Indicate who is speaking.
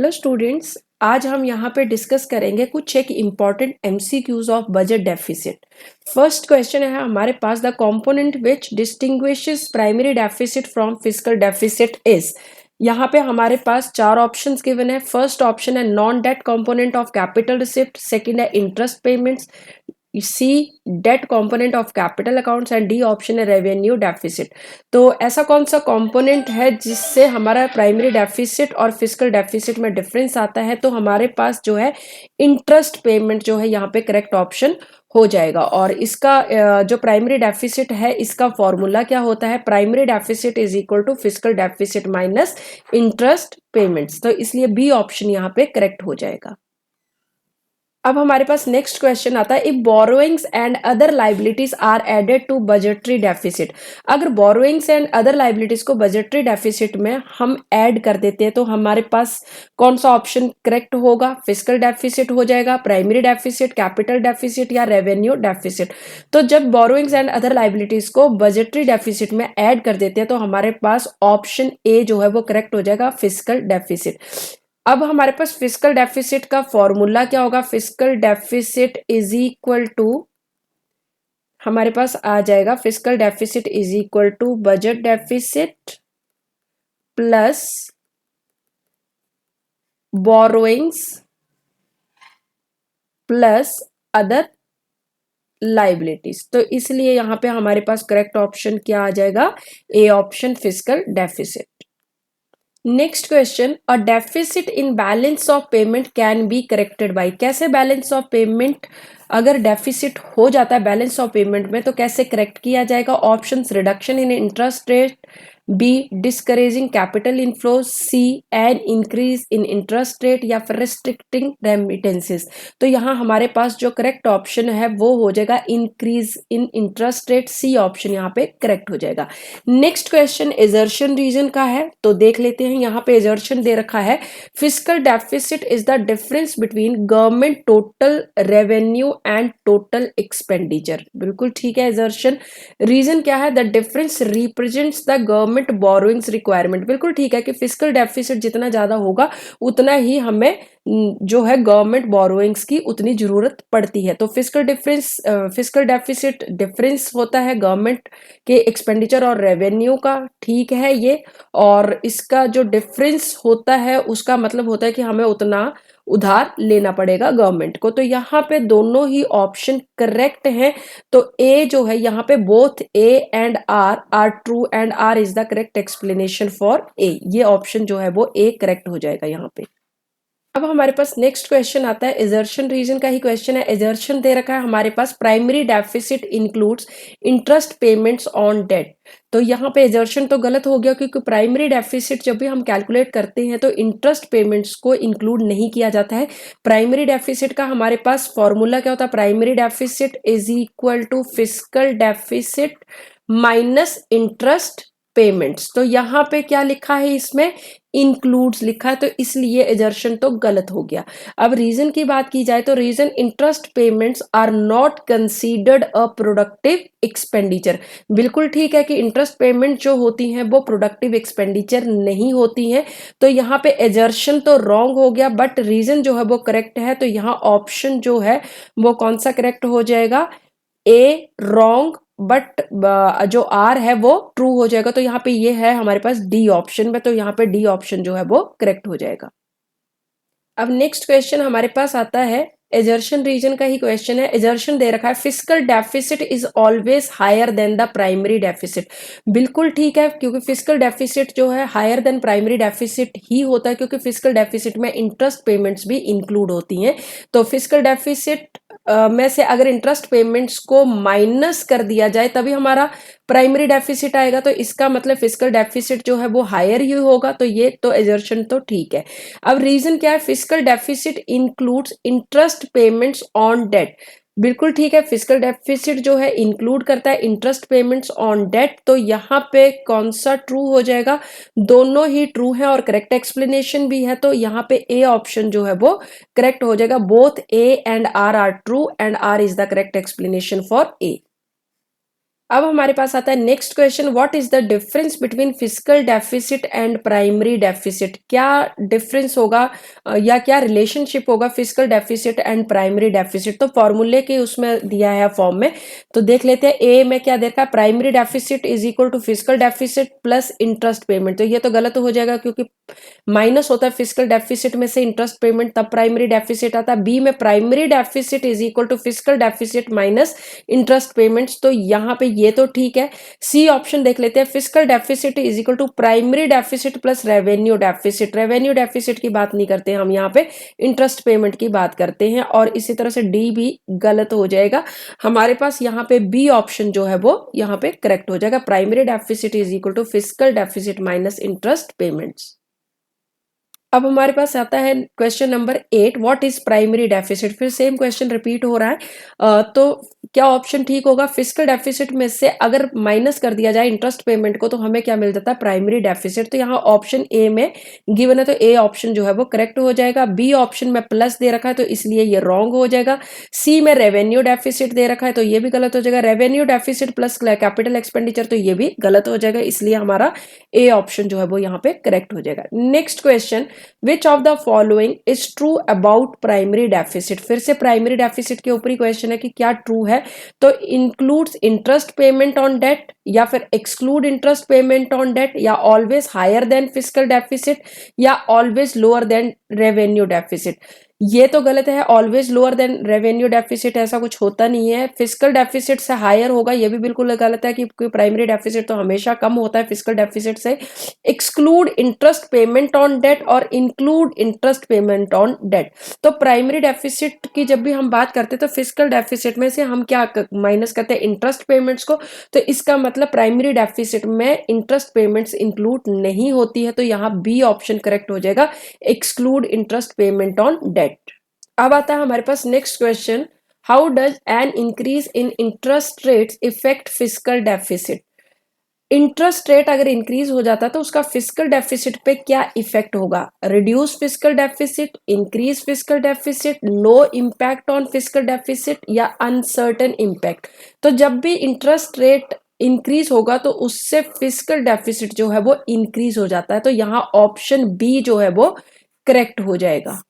Speaker 1: Hello students, आज हम यहाँ पे डिस्कस करेंगे कुछ एक important MCQs of budget deficit. First question है हमारे पास, the component which distinguishes primary deficit from fiscal deficit is. यहाँ पे हमारे पास चार ऑप्शंस गिवन है। फर्स्ट ऑप्शन है non debt component of capital receipt, second है interest payments, C debt component of capital accounts and D option है revenue deficit. तो ऐसा कौन सा कंपोनेंट है जिससे हमारा प्राइमरी डेफिसिट और फिस्कल डेफिसिट में डिफरेंस आता है? तो हमारे पास जो है इंटरेस्ट पेमेंट जो है यहाँ पे करेक्ट ऑप्शन हो जाएगा। और इसका जो प्राइमरी डेफिसिट है इसका फॉर्मूला क्या होता है? Primary deficit is equal to fiscal deficit minus interest payments. तो इसलिए बी ऑप्शन यहाँ पे करेक्ट हो जाएगा। अब हमारे पास नेक्स्ट क्वेश्चन आता है, if borrowings and other liabilities are added to budgetary deficit. अगर बोरोइंग्स एंड अदर लाइबिलिटीज को बजटरी डेफिसिट में हम ऐड कर देते हैं तो हमारे पास कौन सा ऑप्शन करेक्ट होगा? फिस्कल डेफिसिट हो जाएगा, प्राइमरी डेफिसिट, कैपिटल डेफिसिट या रेवेन्यू डेफिसिट। तो जब बोरोइंग्स एंड अदर लाइबिलिटीज को बजटरी डेफिसिट में ऐड कर देते हैं तो हमारे पास ऑप्शन ए जो है वो करेक्ट हो जाएगा, फिस्कल डेफिसिट। अब हमारे पास फिस्कल डेफिसिट का फॉर्मूला क्या होगा? Fiscal deficit is equal to, हमारे पास आ जाएगा fiscal deficit is equal to budget deficit plus borrowings plus other liabilities. तो इसलिए यहां पे हमारे पास करेक्ट ऑप्शन क्या आ जाएगा? A option, fiscal deficit. Next question, a deficit in balance of payment can be corrected bye. कैसे बैलेंस ऑफ पेमेंट अगर deficit हो जाता है बैलेंस ऑफ पेमेंट में तो कैसे करेक्ट किया जाएगा? Options, reduction in interest rate, B discouraging capital inflow, C an increase in interest rate या फिर रिस्ट्रिक्टिंग रेमिटेंसेस। तो यहाँ हमारे पास जो करेक्ट ऑप्शन है वो हो जाएगा increase in interest rate, C option यहाँ पे करेक्ट हो जाएगा। नेक्स्ट क्वेश्चन एजर्शन रीजन का है, तो देख लेते हैं। यहाँ पे एजर्शन दे रखा है, fiscal deficit is the difference between government total revenue and total expenditure. बिल्कुल ठीक है एजर्शन। रीजन क्या है? The difference represents the government borrowings requirement. बिल्कुल ठीक है कि फिस्कल डेफिसिट जितना ज्यादा होगा उतना ही हमें जो है गवर्नमेंट बोरोइंग्स की उतनी जरूरत पड़ती है। तो फिस्कल डेफिसिट डिफरेंस होता है गवर्नमेंट के एक्सपेंडिचर और रेवेन्यू का, ठीक है ये। और इसका जो डिफरेंस होता है उसका मतलब होता है कि हमें उतना उधार लेना पड़ेगा गवर्नमेंट को। तो यहाँ पे दोनों ही ऑप्शन करेक्ट हैं। तो ए जो है यहाँ पे both A and R true and R is the correct explanation for A. ये ऑप्शन जो है वो ए करेक्ट हो जाएगा यहाँ पे। अब हमारे पास नेक्स्ट क्वेश्चन आता है, एजर्शन रीजन का ही क्वेश्चन है। एजर्शन दे रखा है हमारे पास, primary deficit includes interest payments on debt. तो यहाँ पे एजर्शन तो गलत हो गया क्योंकि प्राइमरी डेफिसिट जब भी हम कैलकुलेट करते हैं तो इंटरेस्ट पेमेंट्स को इंक्लूड नहीं किया जाता है। प्राइमरी डेफिसिट का हमारे पास फॉर्मूला क्या होता है? Primary deficit is equal to fiscal deficit minus interest payments. तो यहाँ पे क्या लिखा है? इसमें इंक्लूड्स लिखा है, तो इसलिए एजर्शन तो गलत हो गया। अब रीजन की बात की जाए तो reason, interest payments are not considered a productive expenditure. बिल्कुल ठीक है कि इंटरेस्ट पेमेंट जो होती हैं वो प्रोडक्टिव एक्सपेंडिचर नहीं होती हैं। तो यहाँ पे एजर्शन तो रॉन्ग हो गया बट रीजन जो है वो करेक्ट है। तो यहाँ ऑप्शन जो है वो कौन सा करेक्ट हो जाएगा? ए रॉन्ग बट जो आर है वो ट्रू हो जाएगा। तो यहाँ पे ये है हमारे पास डी ऑप्शन में, तो यहाँ पे डी ऑप्शन जो है वो करेक्ट हो जाएगा। अब नेक्स्ट क्वेश्चन हमारे पास आता है, एजर्शन रीजन का ही क्वेश्चन है। एजर्शन दे रखा है, fiscal deficit is always higher than the primary deficit. बिल्कुल ठीक है क्योंकि फिस्कल डेफिसिट जो है हायर देन प्राइमरी डेफिसिट ही होता है क्योंकि फिस्कल डेफिसिट में इंटरेस्ट पेमेंट्स भी इंक्लूड होती हैं। तो फिस्कल डेफिसिट में से अगर इंटरेस्ट पेमेंट्स को माइनस कर दिया जाए तभी हमारा प्राइमरी डेफिसिट आएगा। तो इसका मतलब फिस्कल डेफिसिट जो है वो हायर ही होगा। तो ये तो एजर्शन तो ठीक है। अब रीजन क्या है? Fiscal deficit includes interest payments on debt. बिल्कुल ठीक है, फिस्कल डेफिसिट जो है इंक्लूड करता है इंटरेस्ट पेमेंट्स ऑन डेट। तो यहाँ पे कौन सा ट्रू हो जाएगा? दोनों ही ट्रू है और करेक्ट एक्सप्लेनेशन भी है। तो यहाँ पे ए ऑप्शन जो है वो करेक्ट हो जाएगा। Both A and R true and R is the correct explanation for A. अब हमारे पास आता है next question, what is the difference between fiscal deficit and primary deficit. क्या डिफरेंस होगा या क्या रिलेशनशिप होगा fiscal deficit and primary deficit. तो फॉर्मूले के उसमें दिया है फॉर्म में, तो देख लेते हैं। ए में क्या देखा है, primary deficit is equal to fiscal deficit plus interest payment. तो ये तो गलत हो जाएगा क्योंकि माइनस होता है फिस्कल डेफिसिट में से इंटरेस्ट पेमेंट, तब प्राइमरी डेफिसिट आता है। बी में primary deficit is equal to fiscal deficit minus interest payments, तो यहाँ पे ये तो ठीक है। सी ऑप्शन देख लेते हैं, fiscal deficit is equal to primary deficit plus revenue deficit. Revenue deficit की बात नहीं करते हम यहाँ पे, इंटरेस्ट पेमेंट की बात करते हैं। और इसी तरह से डी भी गलत हो जाएगा। हमारे पास यहाँ पे बी ऑप्शन जो है वो यहाँ पे करेक्ट हो जाएगा, primary deficit is equal to fiscal deficit minus interest payments. अब हमारे पास आता है question number 8, what is primary deficit. फिर सेम क्वेश्चन रिपीट हो रहा है। तो क्या ऑप्शन ठीक होगा, फिस्कल डेफिसिट में से अगर माइनस कर दिया जाए इंटरेस्ट पेमेंट को तो हमें क्या मिल जाता है, प्राइमरी डेफिसिट। तो यहाँ ऑप्शन ए में गिवन है तो ए ऑप्शन जो है वो करेक्ट हो जाएगा। बी ऑप्शन में प्लस दे रखा है तो इसलिए ये रॉन्ग हो जाएगा। सी में रेवेन्यू डेफिसिट दे रखा है तो ये भी गलत हो जाएगा। Revenue deficit plus capital expenditure तो ये भी गलत हो जाएगा, इसलिए हमारा ए ऑप्शन जो है वो यहाँ पे करेक्ट हो जाएगा। Next question, which of the following is true about primary deficit. फिर से प्राइमरी डेफिसिट के ऊपर ही क्वेश्चन है कि क्या ट्रू है। तो includes interest payment on debt, या फिर exclude interest payment on debt, या always higher than fiscal deficit, या always lower than revenue deficit. ये तो गलत है, always lower than revenue deficit ऐसा कुछ होता नहीं है। फिस्कल डेफिसिट से हायर होगा, ये भी बिल्कुल गलत है कि प्राइमरी डेफिसिट तो हमेशा कम होता है फिस्कल डेफिसिट से। Exclude interest payment on debt और include interest payment on debt. तो प्राइमरी डेफिसिट की जब भी हम बात करते हैं तो फिस्कल डेफिसिट में से हम क्या माइनस करते हैं, इंटरेस्ट पेमेंट्स को। तो इसका मतलब प्राइमरी डेफिसिट में इंटरेस्ट पेमेंट्स इंक्लूड नहीं होती है, तो यहाँ बी ऑप्शन करेक्ट हो जाएगा, exclude interest payment on debt. अब आता है हमारे पास next question, how does an increase in interest rates effect fiscal deficit. Interest rate अगर इंक्रीज हो जाता है तो उसका फिस्कल डेफिसिट पे क्या इफेक्ट होगा, reduce fiscal deficit, increase fiscal deficit, no impact on fiscal deficit, या अनसर्टेन इम्पैक्ट। तो जब भी इंटरेस्ट रेट इंक्रीज होगा तो उससे फिस्कल डेफिसिट जो है वो इंक्रीज हो जाता है, तो यहाँ ऑप्शन बी जो है वो करेक्ट हो जाएगा।